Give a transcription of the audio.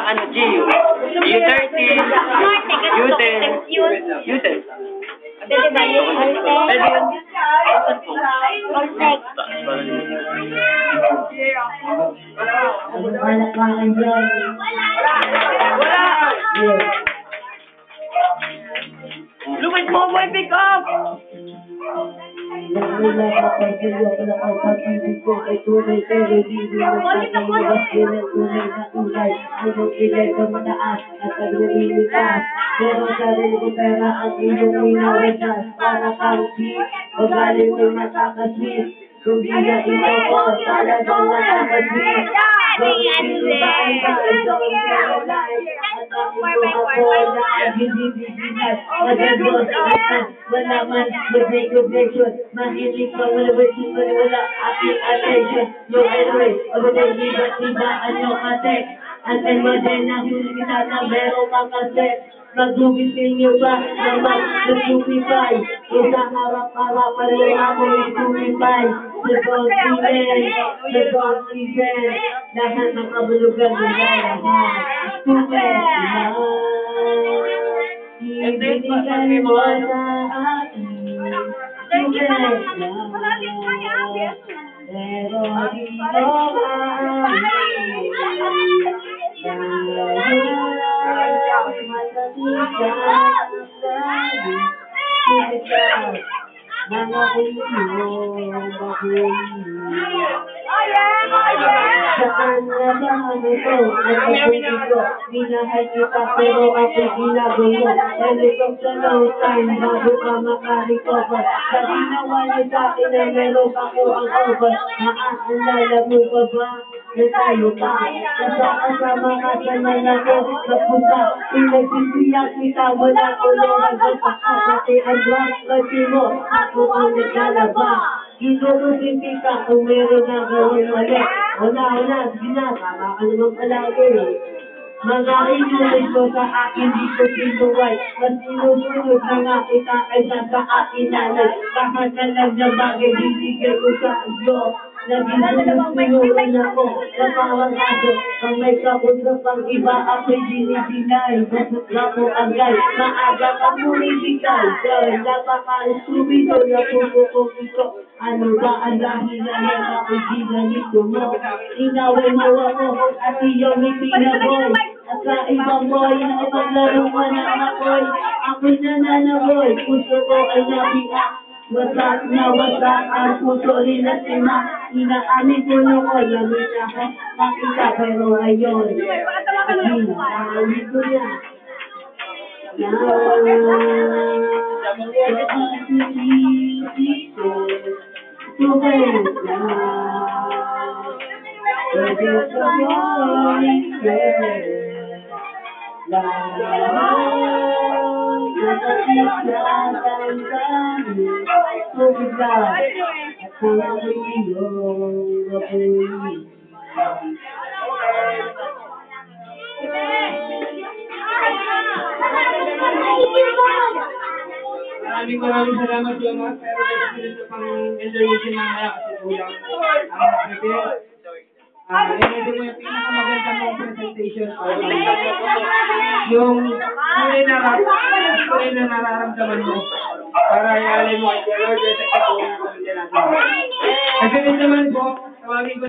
Ano, G. U30, U10, U10. Pwede ba yun? Pwede yun. Voltex. Lumit mo mo pick up! Pero sarili ko pera ang iyong minawasan para kang-sweet o galing mo nakaka-sweet. Kung di na ikaw ko, talagang nakaka-sweet. Kung hindi ba ang isang paralyze at ako na hindi bisinas. Madagos at malaman, good connection. Mahilig ka, wala aking attention. No anyway, iba ano ka-text. At mo din ang kita na meron kang kasi. Mag-gubisin niyo ba naman nag-gubipay? Isang harap-harapan mo ako nag-gubipay. Sa Bonsilen, lahat ng kabulugan mo na lahat. Kumesa, ibinigan mo sa akin. Kumesa, pero di mo saan na ba ito? Ang ko, minahal kita pero ako'y ginagulo. Nalitong sa long time bago ka makarecover. Sa ginawa niyo sa akin na meron ako ang over. Maaalala mo ba ba na tayo pa? Kasama ka sa nalako na pusa. Pinagsisiyak kita wala ko lorang sa pati ang black kasi mo. Ako ang naglalaba. Inurusin kita kung meron na gawin mali. Una, sige na, tama ka naman palagi. Mga inulit ko sa akin, di ko sinuway. Mas inusunod na nga kita kaysa sa akin nanay. Kahit na lang na bagay, bibigay ko sa iyo. Naging sinusunuran ako sa bawang aso. Pag may kapunta pang iba, ako'y dinidinay. Basot na ko agay, maaga ka bumibigay. Dahil napaka-stupido na pupukong ito. Ano ba ang dahilan na ako'y ginanito mo? Inaway mo ako at iyong ipinaboy. At sa ibang boy na ipaglaro ka na ako'y ako'y nananaboy. Puso ko ay nabiak. Wasak na wasak ang puso rin na sima. Inaamin ko na ko namin ako makita pero ngayon inaamin ko na. Maraming salamat po mga pero ito pang intermission mamaya kasi kulang ang prepare. Hindi mo yung pinakamaganda mong presentation yung kulay na nararamdaman mo para ialay mo kay Lord at ito yung pamilya natin. Kasi din naman po, tawagin ko